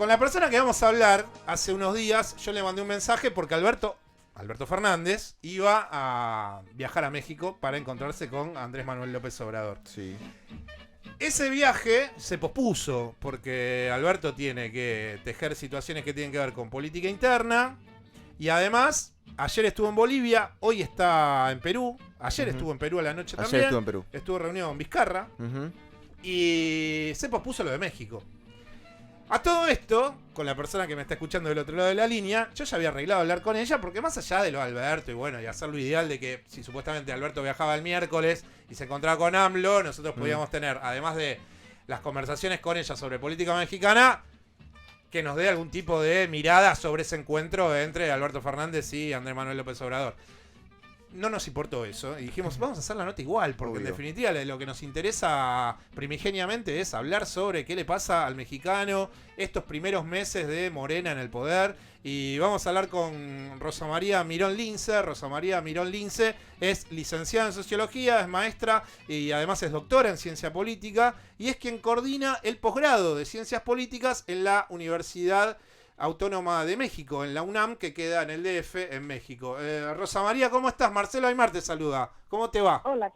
con la persona que vamos a hablar, hace unos días yo le mandé un mensaje porque Alberto Fernández iba a viajar a México para encontrarse con Andrés Manuel López Obrador. Sí. Ese viaje se pospuso porque Alberto tiene que tejer situaciones que tienen que ver con política interna y además ayer estuvo en Bolivia, hoy está en Perú, ayer estuvo en Perú a la noche Ayer también, estuvo en Perú. estuvo reunido con Vizcarra y se pospuso lo de México. A todo esto, con la persona que me está escuchando del otro lado de la línea, yo ya había arreglado hablar con ella porque más allá de lo de Alberto y bueno, y hacer lo ideal de que si supuestamente Alberto viajaba el miércoles y se encontraba con AMLO, nosotros podíamos tener, además de las conversaciones con ella sobre política mexicana, que nos dé algún tipo de mirada sobre ese encuentro entre Alberto Fernández y Andrés Manuel López Obrador. No nos importó eso y dijimos, vamos a hacer la nota igual, porque en definitiva lo que nos interesa primigeniamente es hablar sobre qué le pasa al mexicano estos primeros meses de Morena en el poder. Y vamos a hablar con Rosa María Mirón Lince. Rosa María Mirón Lince es licenciada en Sociología, es maestra y además es doctora en Ciencia Política y es quien coordina el posgrado de Ciencias Políticas en la Universidad Autónoma de México, en la UNAM, que queda en el DF, en México. Rosa María, ¿cómo estás? Marcelo Aymar te saluda. ¿Cómo te va? Hola,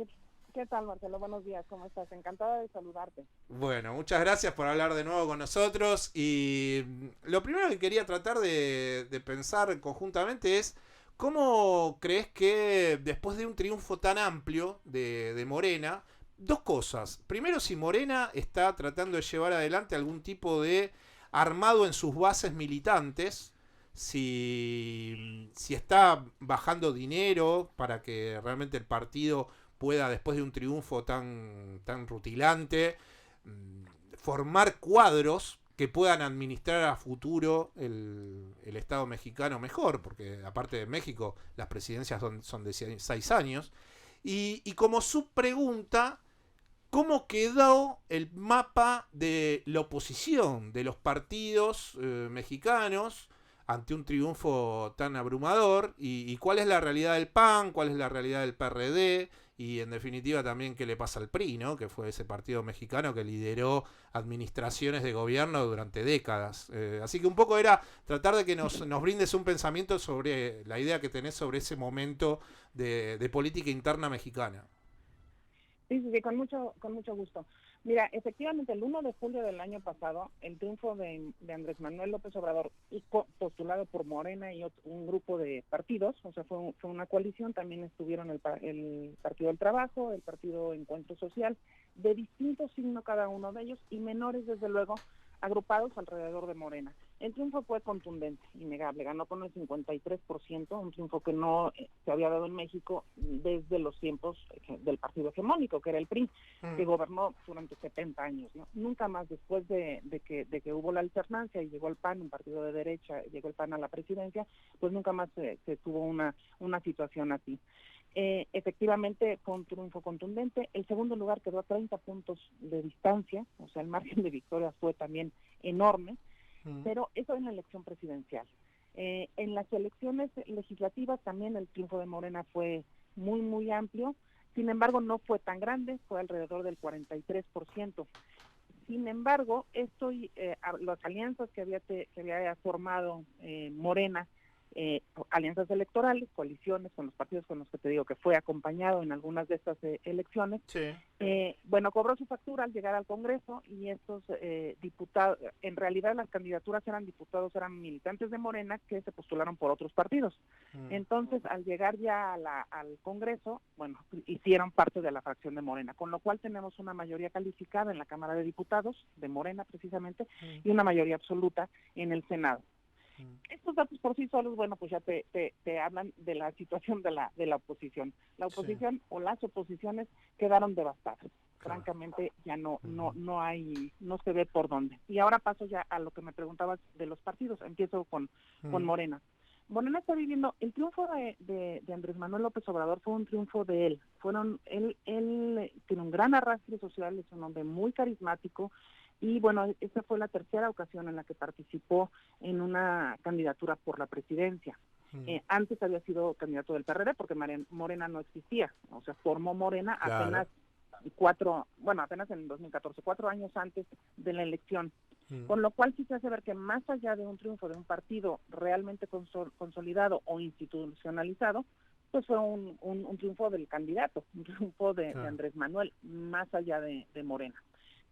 ¿qué tal, Marcelo? Buenos días, ¿cómo estás? Encantada de saludarte. Bueno, muchas gracias por hablar de nuevo con nosotros. Y lo primero que quería tratar de pensar conjuntamente es ¿cómo crees que después de un triunfo tan amplio de Morena, dos cosas? Primero, si Morena está tratando de llevar adelante algún tipo de armado en sus bases militantes, si está bajando dinero para que realmente el partido pueda, después de un triunfo tan rutilante, formar cuadros que puedan administrar a futuro el Estado mexicano mejor, porque aparte de México, las presidencias son de 6 años. Y como subpregunta, ¿cómo quedó el mapa de la oposición, de los partidos mexicanos ante un triunfo tan abrumador? ¿Y cuál es la realidad del PAN? ¿Cuál es la realidad del PRD? Y en definitiva también qué le pasa al PRI, ¿no? Que fue ese partido mexicano que lideró administraciones de gobierno durante décadas. Así que un poco era tratar de que nos brindes un pensamiento sobre la idea que tenés sobre ese momento de política interna mexicana. Sí, con mucho gusto. Mira, efectivamente, el 1 de julio del año pasado, el triunfo de Andrés Manuel López Obrador, postulado por Morena y un grupo de partidos, o sea, fue una coalición, también estuvieron el Partido del Trabajo, el Partido Encuentro Social, de distinto signo cada uno de ellos, y menores, desde luego, agrupados alrededor de Morena. El triunfo fue contundente, innegable, ganó con el 53%, un triunfo que no se había dado en México desde los tiempos del partido hegemónico, que era el PRI, que gobernó durante 70 años, ¿no? Nunca más después de que hubo la alternancia y llegó el PAN, un partido de derecha, llegó el PAN a la presidencia, pues nunca más se tuvo una situación así. Efectivamente fue un triunfo contundente. El segundo lugar quedó a 30 puntos de distancia, o sea, el margen de victoria fue también enorme, pero eso en la elección presidencial. En las elecciones legislativas también el triunfo de Morena fue muy, muy amplio, sin embargo no fue tan grande, fue alrededor del 43%. Sin embargo, las alianzas que había formado Morena, alianzas electorales, coaliciones con los partidos con los que te digo que fue acompañado en algunas de estas elecciones, sí. Cobró su factura al llegar al Congreso y estos diputados, en realidad las candidaturas eran militantes de Morena que se postularon por otros partidos. Entonces, al llegar ya al Congreso, hicieron parte de la fracción de Morena, con lo cual tenemos una mayoría calificada en la Cámara de Diputados, de Morena precisamente, y una mayoría absoluta en el Senado. Estos datos por sí solos, pues ya te hablan de la situación de la oposición. La oposición o las oposiciones quedaron devastadas. Claro. Francamente ya no se ve por dónde. Y ahora paso ya a lo que me preguntabas de los partidos. Empiezo con Morena. Morena está viviendo, el triunfo de Andrés Manuel López Obrador fue un triunfo de él. Él tiene un gran arrastre social, es un hombre muy carismático. Y esta fue la tercera ocasión en la que participó en una candidatura por la presidencia. Antes había sido candidato del PRD porque Morena no existía, o sea, formó Morena apenas apenas en 2014, 4 años antes de la elección. Con lo cual sí se hace ver que más allá de un triunfo de un partido realmente consolidado o institucionalizado, pues fue un triunfo del candidato, un triunfo de Andrés Manuel, más allá de Morena.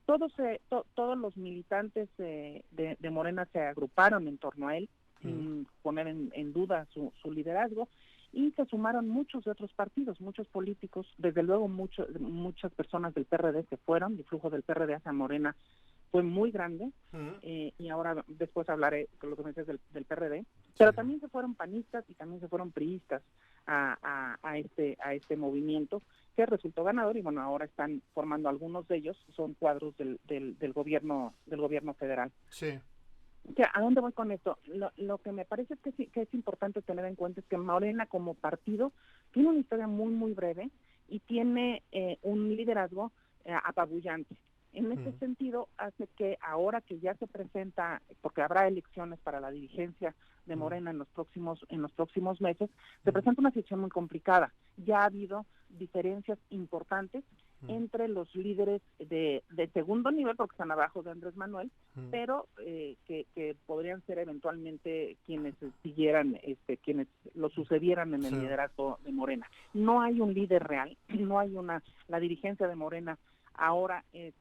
Todos los militantes de Morena se agruparon en torno a él, sin poner en duda su liderazgo, y se sumaron muchos de otros partidos, muchos políticos, desde luego muchas personas del PRD se fueron, el flujo del PRD hacia Morena fue muy grande, y ahora después hablaré con lo que me dices del PRD, pero también se fueron panistas y también se fueron priistas a este movimiento que resultó ganador, y bueno, ahora están formando algunos de ellos, son cuadros del gobierno federal. Sí. ¿A dónde voy con esto? Lo que me parece que es importante tener en cuenta es que Morena como partido tiene una historia muy, muy breve y tiene un liderazgo apabullante. En ese sentido, hace que ahora que ya se presenta, porque habrá elecciones para la dirigencia de Morena en los próximos meses, se presenta una situación muy complicada. Ya ha habido diferencias importantes entre los líderes de segundo nivel, porque están abajo de Andrés Manuel, pero que podrían ser eventualmente quienes siguieran, quienes lo sucedieran en el liderazgo de Morena. No hay un líder real, no hay la dirigencia de Morena ahora es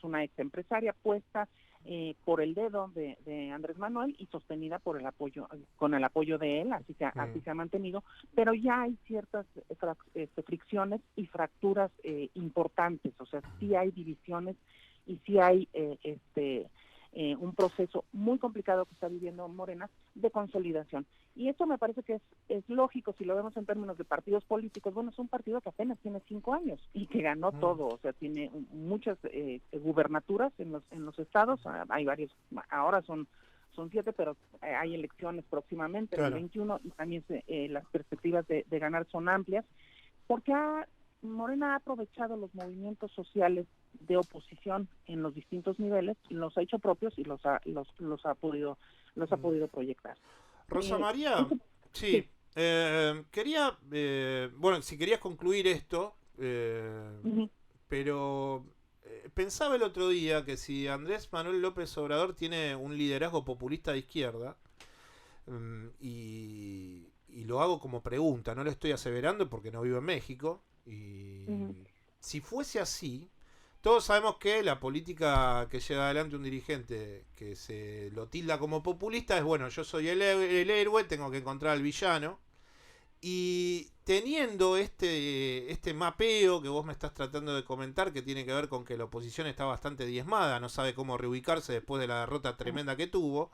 una ex empresaria puesta por el dedo de Andrés Manuel y sostenida con el apoyo de él, así se ha mantenido, pero ya hay ciertas fricciones y fracturas importantes, o sea, sí hay divisiones y sí hay un proceso muy complicado que está viviendo Morena de consolidación. Y esto me parece que es lógico si lo vemos en términos de partidos políticos. Bueno, es un partido que apenas tiene 5 años y que ganó todo, o sea, tiene muchas gubernaturas en los estados, hay varios, ahora son 7, pero hay elecciones próximamente, en el 21, y también las perspectivas de ganar son amplias, porque Morena ha aprovechado los movimientos sociales de oposición en los distintos niveles, los ha hecho propios y los ha podido proyectar. Rosa María, sí. Quería, bueno, si querías concluir esto, pero pensaba el otro día que si Andrés Manuel López Obrador tiene un liderazgo populista de izquierda, y lo hago como pregunta, no lo estoy aseverando porque no vivo en México, y si fuese así, todos sabemos que la política que lleva adelante un dirigente que se lo tilda como populista es, bueno, yo soy el héroe, tengo que encontrar al villano. Y teniendo este mapeo que vos me estás tratando de comentar, que tiene que ver con que la oposición está bastante diezmada, no sabe cómo reubicarse después de la derrota tremenda que tuvo,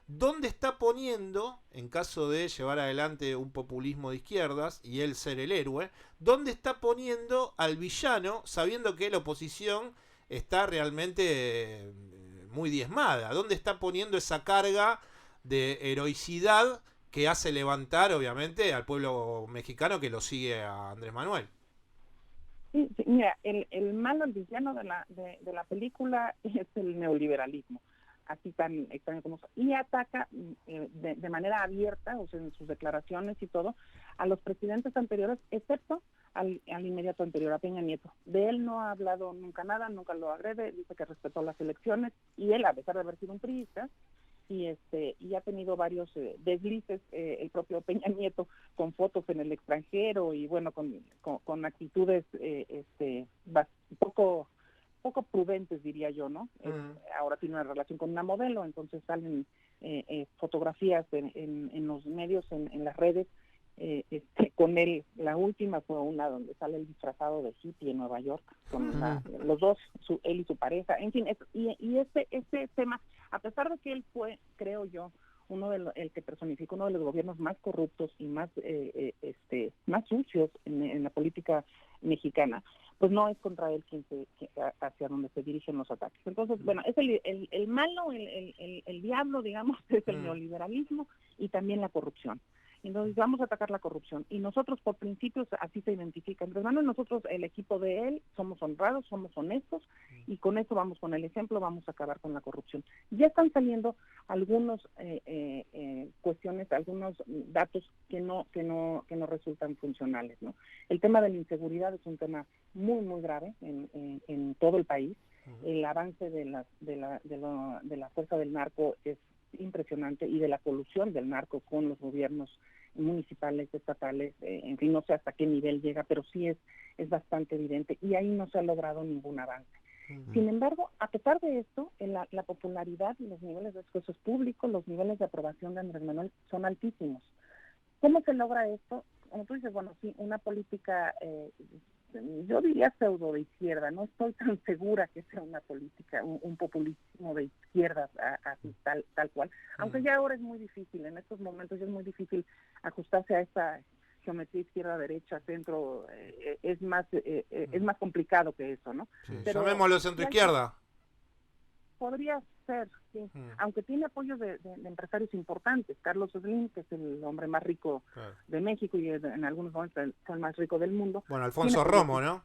¿dónde está poniendo, en caso de llevar adelante un populismo de izquierdas y él ser el héroe, dónde está poniendo al villano sabiendo que la oposición está realmente muy diezmada? ¿Dónde está poniendo esa carga de heroicidad que hace levantar, obviamente, al pueblo mexicano que lo sigue a Andrés Manuel? Sí, mira, el malo, el villano de la película es el neoliberalismo, así tan extraño como eso, y ataca de manera abierta, o sea, en sus declaraciones y todo, a los presidentes anteriores, excepto al inmediato anterior, a Peña Nieto. De él no ha hablado nunca nada, nunca lo agrede, dice que respetó las elecciones, y él, a pesar de haber sido un priista, y ha tenido varios deslices, el propio Peña Nieto, con fotos en el extranjero y bueno, con actitudes poco prudentes, diría yo, ¿no? Ahora tiene una relación con una modelo, entonces salen fotografías en los medios, en las redes, con él. La última fue una donde sale el disfrazado de hippie en Nueva York, con los dos, él y su pareja, en fin, este tema, a pesar de que él fue, creo yo, el que personifica uno de los gobiernos más corruptos y más sucios en la política mexicana, pues no es contra él hacia donde se dirigen los ataques. Entonces, bueno, es el malo, el diablo, digamos, es el neoliberalismo y también la corrupción. Entonces vamos a atacar la corrupción. Y nosotros, por principios, así se identifica. Entre manos, nosotros, el equipo de él, somos honrados, somos honestos, y con eso vamos, con el ejemplo, vamos a acabar con la corrupción. Ya están saliendo algunos cuestiones, algunos datos que no resultan funcionales, ¿no? El tema de la inseguridad es un tema muy, muy grave en todo el país. El avance de la fuerza del narco es impresionante, y de la colusión del narco con los gobiernos municipales, estatales, en fin, no sé hasta qué nivel llega, pero sí es bastante evidente, y ahí no se ha logrado ningún avance. Sin embargo, a pesar de esto, la popularidad y los niveles de esfuerzos públicos, los niveles de aprobación de Andrés Manuel son altísimos. ¿Cómo se logra esto? Como tú dices, bueno, sí, una política, yo diría pseudo de izquierda, no estoy tan segura que sea una política, un populismo de izquierda así tal cual, aunque ya ahora es muy difícil, en estos momentos ya es muy difícil ajustarse a esta geometría izquierda, derecha, centro, es más complicado que eso, ¿no? Sí. Llamémoslo sí centro-izquierda. Podría ser, sí, aunque tiene apoyo de empresarios importantes. Carlos Slim, que es el hombre más rico de México y en algunos momentos el más rico del mundo. Bueno, Alfonso Romo, ¿no?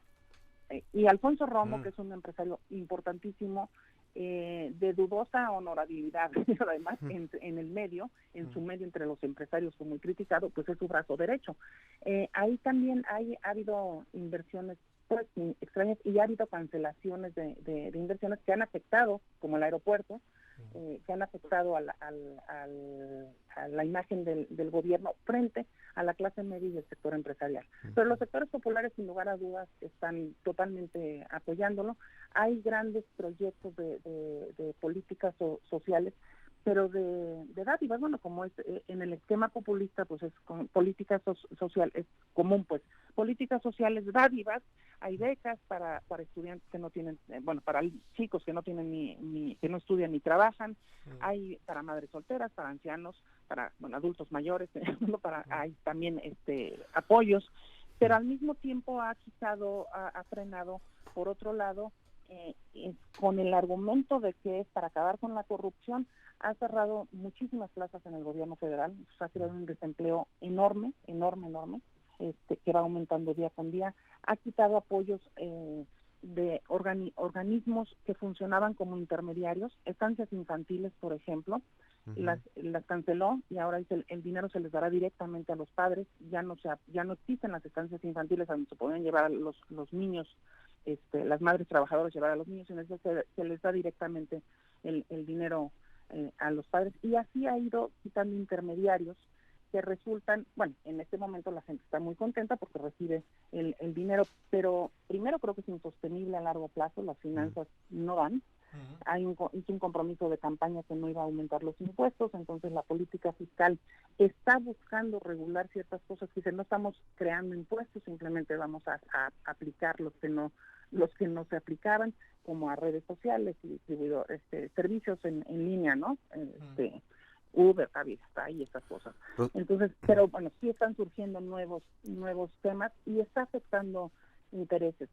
Y Alfonso Romo, que es un empresario importantísimo, de dudosa honorabilidad, pero además en el medio, en su medio entre los empresarios fue muy criticado, pues es su brazo derecho. Ahí también ha habido inversiones pues extrañas, y ha habido cancelaciones de inversiones que han afectado, como el aeropuerto, que han afectado a la imagen del gobierno frente a la clase media y el sector empresarial. Pero los sectores populares, sin lugar a dudas, están totalmente apoyándolo. Hay grandes proyectos de políticas sociales, pero de dádivas, bueno, como es en el esquema populista, pues es con política social, es común, pues, políticas sociales, dádivas. Hay becas para estudiantes que no tienen, para chicos que no tienen que no estudian ni trabajan, hay para madres solteras, para ancianos, para adultos mayores, hay también apoyos, pero al mismo tiempo ha frenado, por otro lado, con el argumento de que es para acabar con la corrupción, ha cerrado muchísimas plazas en el gobierno federal, ha creado un desempleo enorme, que va aumentando día con día, ha quitado apoyos de organismos que funcionaban como intermediarios, estancias infantiles, por ejemplo, las canceló, y ahora dice el dinero se les dará directamente a los padres. Ya no existen las estancias infantiles a donde se pueden llevar a los niños, las madres trabajadoras llevar a los niños, sino se les da directamente el dinero a los padres, y así ha ido quitando intermediarios que resultan, en este momento la gente está muy contenta porque recibe el dinero, pero primero creo que es insostenible a largo plazo, las finanzas no dan. Hizo un compromiso de campaña que no iba a aumentar los impuestos, entonces la política fiscal está buscando regular ciertas cosas, que dice, no estamos creando impuestos, simplemente vamos a aplicar los que no se aplicaban, como a redes sociales y servicios en línea, ¿no? Uber, Cabify, estas cosas. Entonces, pero sí están surgiendo nuevos temas y está afectando intereses.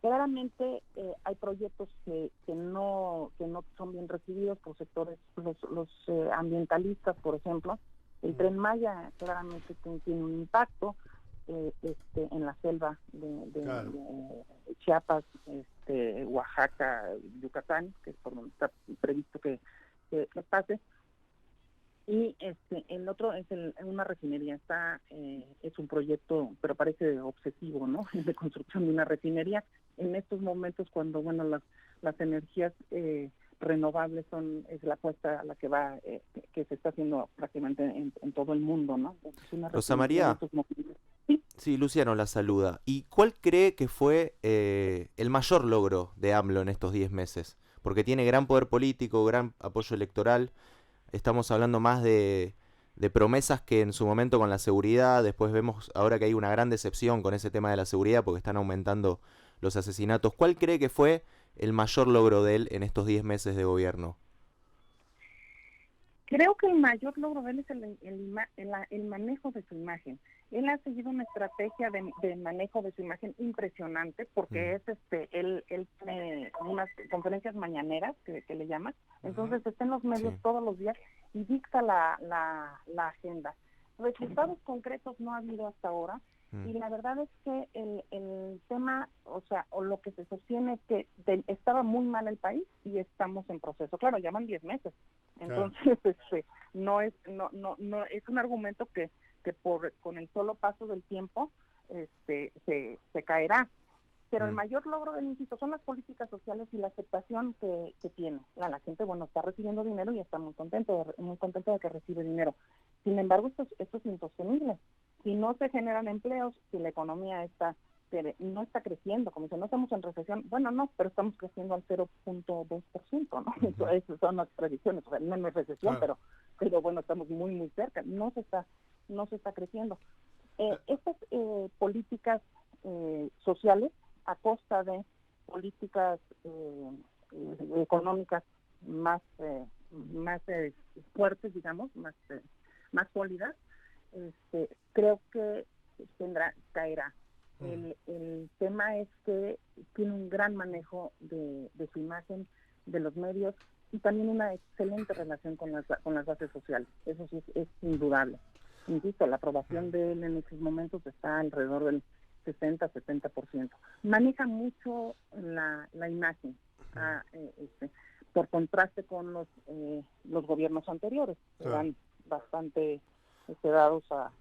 Claramente hay proyectos que no son bien recibidos por sectores, los ambientalistas, por ejemplo. El Tren Maya claramente tiene un impacto en la selva de Chiapas, Oaxaca, Yucatán, que es por donde está previsto que pase. Y el otro es una refinería, es un proyecto, pero parece obsesivo, ¿no? De construcción de una refinería en estos momentos, cuando las energías renovables es la apuesta a la que se está haciendo prácticamente en todo el mundo, ¿no? Rosa María. Sí, Luciano la saluda. ¿Y cuál cree que fue el mayor logro de AMLO en estos 10 meses? Porque tiene gran poder político, gran apoyo electoral. Estamos hablando más de promesas que en su momento con la seguridad. Después vemos ahora que hay una gran decepción con ese tema de la seguridad porque están aumentando los asesinatos. ¿Cuál cree que fue el mayor logro de él en estos 10 meses de gobierno? Creo que el mayor logro de él es el manejo de su imagen. Él ha seguido una estrategia de manejo de su imagen impresionante, porque él tiene unas conferencias mañaneras que le llaman, entonces está en los medios todos los días y dicta la agenda. Resultados concretos no ha habido hasta ahora, y la verdad es que el tema, o lo que se sostiene es que estaba muy mal el país y estamos en proceso. Claro, llaman 10 meses. Entonces, no es un argumento que con el solo paso del tiempo se caerá. Pero el mayor logro del insisto son las políticas sociales y la aceptación que tiene. La gente, bueno, está recibiendo dinero y está muy contenta de que recibe dinero. Sin embargo, esto es insostenible. Si no se generan empleos, si la economía no está creciendo, como si no estamos en recesión, bueno, no, pero estamos creciendo al 0.2%, ¿no? Eso son las previsiones, o sea, no es recesión, claro. pero bueno, estamos muy, muy cerca, no se está creciendo. Estas políticas sociales a costa de políticas económicas más fuertes, digamos, más sólidas, creo que caerá. El tema es que tiene un gran manejo de su imagen, de los medios, y también una excelente relación con las bases sociales. Eso sí es indudable. Insisto, la aprobación de él en estos momentos está alrededor del 60-70%. Maneja mucho la imagen, por contraste con los gobiernos anteriores, que eran bastante dados a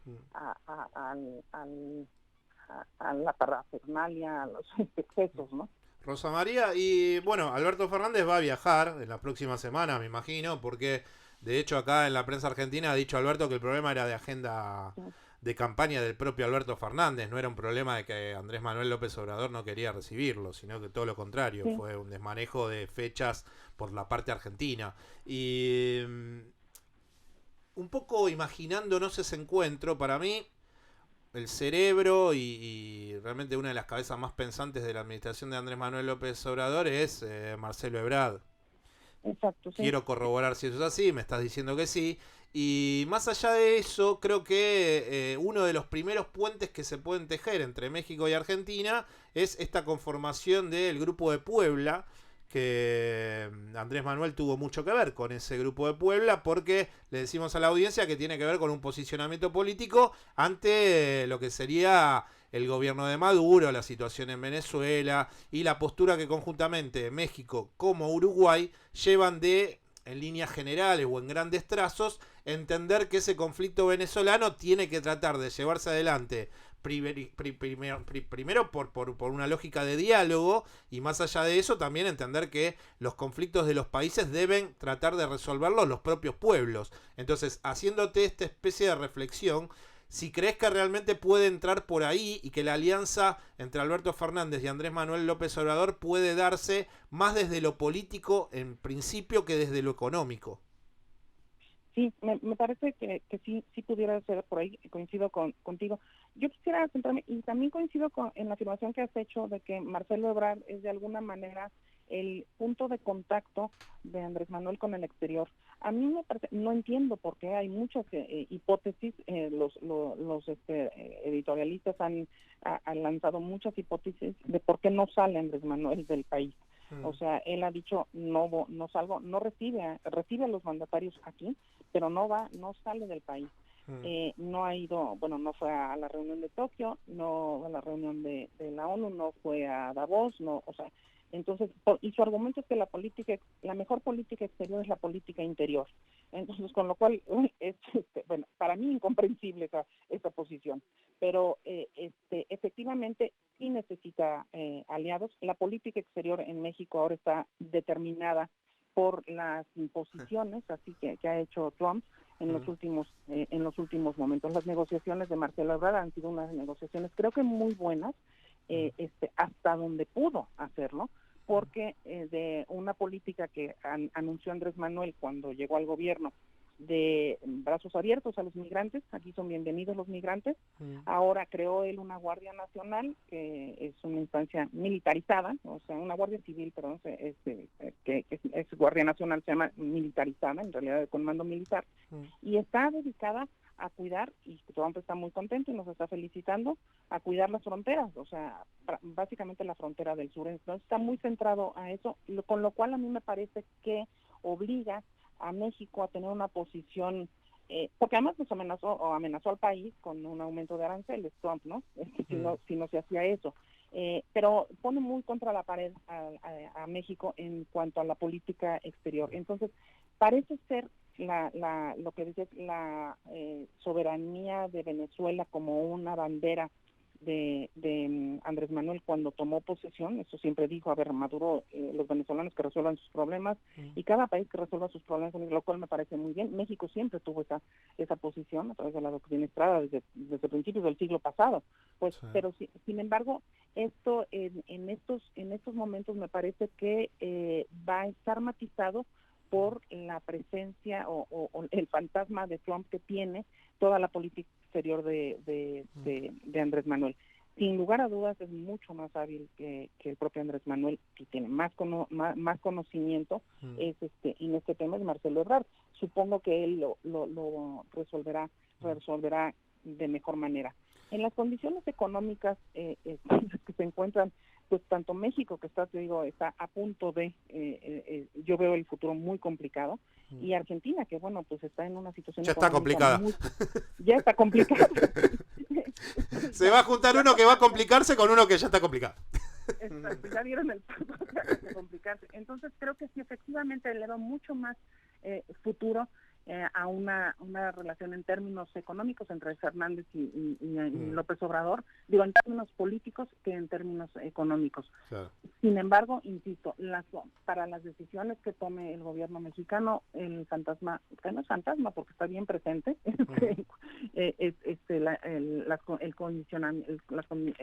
la parafernalia, a los excesos, ¿no? Rosa María, y bueno, Alberto Fernández va a viajar en la próxima semana, me imagino, porque de hecho acá en la prensa argentina ha dicho Alberto que el problema era de agenda de campaña del propio Alberto Fernández, no era un problema de que Andrés Manuel López Obrador no quería recibirlo, sino que todo lo contrario, fue un desmanejo de fechas por la parte argentina. Y un poco imaginándonos ese encuentro, para mí el cerebro y realmente una de las cabezas más pensantes de la administración de Andrés Manuel López Obrador es Marcelo Ebrard. Exacto, sí. Quiero corroborar si eso es así, me estás diciendo que sí. Y más allá de eso, creo que uno de los primeros puentes que se pueden tejer entre México y Argentina es esta conformación del Grupo de Puebla, que Andrés Manuel tuvo mucho que ver con ese Grupo de Puebla, porque le decimos a la audiencia que tiene que ver con un posicionamiento político ante lo que sería el gobierno de Maduro, la situación en Venezuela y la postura que conjuntamente México como Uruguay llevan de, en líneas generales o en grandes trazos, entender que ese conflicto venezolano tiene que tratar de llevarse adelante primero por una lógica de diálogo, y más allá de eso también entender que los conflictos de los países deben tratar de resolverlos los propios pueblos. Entonces, haciéndote esta especie de reflexión, si crees que realmente puede entrar por ahí y que la alianza entre Alberto Fernández y Andrés Manuel López Obrador puede darse más desde lo político en principio que desde lo económico. Sí, me parece que sí pudiera ser por ahí, coincido contigo. Yo quisiera centrarme, y también coincido en la afirmación que has hecho de que Marcelo Ebrard es de alguna manera el punto de contacto de Andrés Manuel con el exterior. A mí me parece, no entiendo por qué hay muchas hipótesis, los editorialistas han lanzado muchas hipótesis de por qué no sale Andrés Manuel del país. O sea, él ha dicho no salgo, no recibe a los mandatarios aquí, pero no sale del país. No ha ido, bueno, no fue a la reunión de Tokio, no a la reunión de la ONU, no fue a Davos, no, o sea, entonces, y su argumento es que la mejor política exterior es la política interior. Entonces, con lo cual es, bueno, para mí incomprensible esa posición. Pero efectivamente sí necesita aliados. La política exterior en México ahora está determinada por las imposiciones, así que ha hecho Trump en los últimos momentos. Las negociaciones de Marcelo Ebrard han sido unas negociaciones, creo que muy buenas, hasta donde pudo hacerlo, porque de una política que anunció Andrés Manuel cuando llegó al gobierno, de brazos abiertos a los migrantes, aquí son bienvenidos los migrantes. Ahora creó él una Guardia Nacional, que es una instancia militarizada, o sea, una Guardia Civil, perdón, que es Guardia Nacional, se llama militarizada, en realidad con mando militar, y está dedicada a cuidar, y Trump está muy contento y nos está felicitando, a cuidar las fronteras, o sea, básicamente la frontera del sur. Entonces está muy centrado a eso, con lo cual a mí me parece que obliga a México a tener una posición, porque además nos amenazó al país con un aumento de aranceles, Trump, ¿no? Si no se hacía eso. Pero pone muy contra la pared a México en cuanto a la política exterior. Entonces, parece ser lo que dices, la soberanía de Venezuela como una bandera Andrés Manuel cuando tomó posesión. Eso siempre dijo, a ver, Maduro, los venezolanos que resuelvan sus problemas y cada país que resuelva sus problemas, lo cual me parece muy bien. México siempre tuvo esa posición a través de la doctrina Estrada desde principios del siglo pasado. Pues, sí. Pero sin embargo, esto en estos momentos me parece que va a estar matizado por la presencia o el fantasma de Trump que tiene toda la política exterior de Andrés Manuel. Sin lugar a dudas es mucho más hábil que el propio Andrés Manuel, que tiene más conocimiento en este tema, es Marcelo Ebrard. Supongo que él lo resolverá de mejor manera. En las condiciones económicas que se encuentran, pues tanto México, que está a punto de, yo veo el futuro muy complicado, y Argentina, que bueno, pues está en una situación ya está complicada. Ya está complicada. Se va a juntar uno que va a complicarse con uno que ya está complicado. Exacto, ya vieron el paso de complicarse. Entonces creo que sí, efectivamente le da mucho más futuro a una relación en términos económicos entre Fernández y López Obrador, en términos políticos que en términos económicos. Claro. Sin embargo, insisto, para las decisiones que tome el gobierno mexicano, el fantasma, que no es fantasma porque está bien presente, el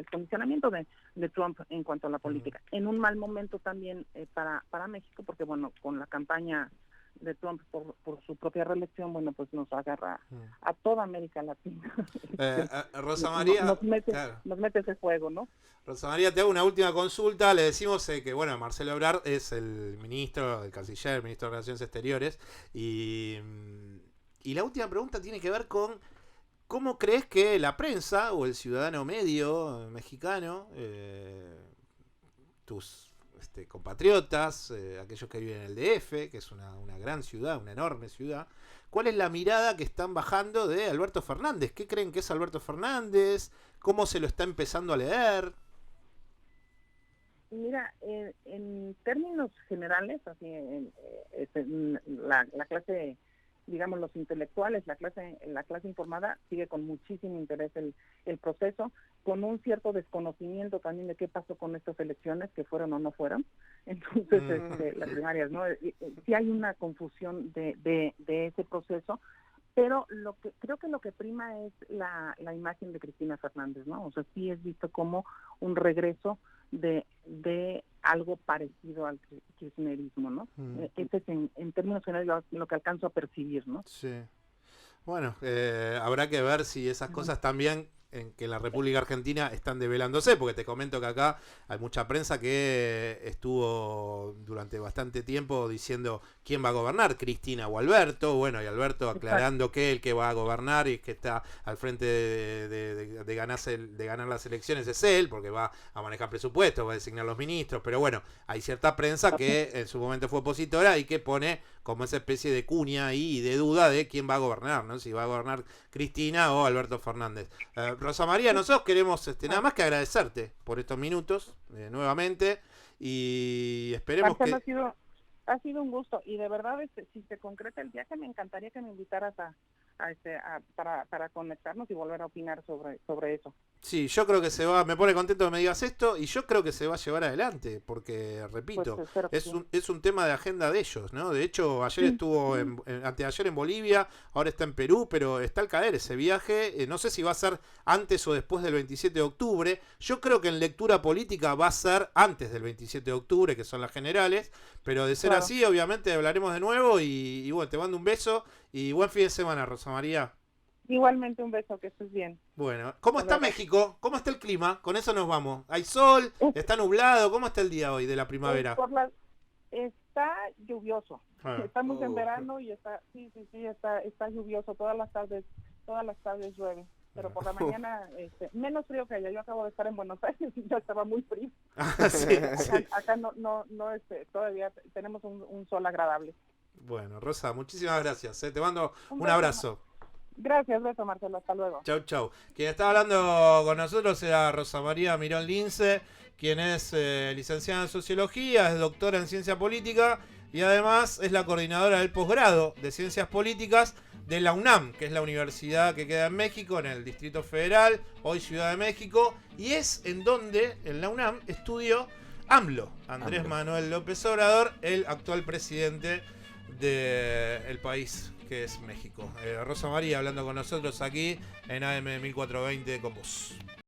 condicionamiento de Trump en cuanto a la política. En un mal momento también para México, porque bueno, con la campaña de Trump por su propia reelección, bueno, pues nos agarra a toda América Latina. Rosa María, nos mete ese juego, ¿no? Rosa María, te hago una última consulta. Le decimos que, bueno, Marcelo Ebrard es el ministro, el canciller, el ministro de Relaciones Exteriores, y la última pregunta tiene que ver con ¿cómo crees que la prensa o el ciudadano medio mexicano, tus compatriotas, aquellos que viven en el DF, que es una gran ciudad, una enorme ciudad, ¿cuál es la mirada que están bajando de Alberto Fernández? ¿Qué creen que es Alberto Fernández? ¿Cómo se lo está empezando a leer? Mira, en términos generales, así la clase, digamos, los intelectuales, la clase informada sigue con muchísimo interés el proceso, con un cierto desconocimiento también de qué pasó con estas elecciones, que fueron o no fueron. Entonces, las primarias, ¿no? Sí hay una confusión de ese proceso, pero creo que lo que prima es la imagen de Cristina Fernández, ¿no? O sea, sí es visto como un regreso de algo parecido al kirchnerismo, ¿no? Ese es en términos generales lo que alcanzo a percibir, ¿no? Sí. Bueno, habrá que ver si esas cosas también en que en la República Argentina están develándose, porque te comento que acá hay mucha prensa que estuvo durante bastante tiempo diciendo quién va a gobernar, Cristina o Alberto. Bueno, y Alberto aclarando que el que va a gobernar y que está al frente de ganar las elecciones es él, porque va a manejar presupuestos, va a designar los ministros. Pero bueno, hay cierta prensa que en su momento fue opositora y que pone como esa especie de cuña ahí y de duda de quién va a gobernar, ¿no? Si va a gobernar Cristina o Alberto Fernández. Rosa María, nosotros queremos nada más que agradecerte por estos minutos nuevamente, y esperemos Marcelo, ha sido un gusto, y de verdad si se concreta el viaje me encantaría que me invitaras para conectarnos y volver a opinar sobre eso. Sí, yo creo que me pone contento que me digas esto, y yo creo que se va a llevar adelante, porque, repito, pues es un tema de agenda de ellos, ¿no? De hecho, ayer estuvo anteayer en Bolivia, ahora está en Perú, pero está al caer ese viaje. No sé si va a ser antes o después del 27 de octubre. Yo creo que en lectura política va a ser antes del 27 de octubre, que son las generales, pero de ser así, obviamente hablaremos de nuevo, y bueno, te mando un beso y buen fin de semana, Rosa María. Igualmente un beso, que estés bien. Bueno, ¿cómo está México? ¿Cómo está el clima? Con eso nos vamos. ¿Hay sol? ¿Está nublado? ¿Cómo está el día hoy de la primavera? Está lluvioso. Estamos en verano y está lluvioso. Todas las tardes llueve. Pero por la mañana menos frío que allá. Yo acabo de estar en Buenos Aires y ya estaba muy frío. Sí. Acá no todavía tenemos un sol agradable. Bueno, Rosa, muchísimas gracias. Te mando un abrazo. Gracias, beso, Marcelo. Hasta luego. Chau, chau. Quien estaba hablando con nosotros era Rosa María Mirón Lince, quien es licenciada en Sociología, es doctora en Ciencia Política y además es la coordinadora del posgrado de Ciencias Políticas de la UNAM, que es la universidad que queda en México, en el Distrito Federal, hoy Ciudad de México, y es en donde, en la UNAM, estudió AMLO, Andrés Manuel López Obrador, el actual presidente del país que es México. Rosa María hablando con nosotros aquí en AM 1420 con vos.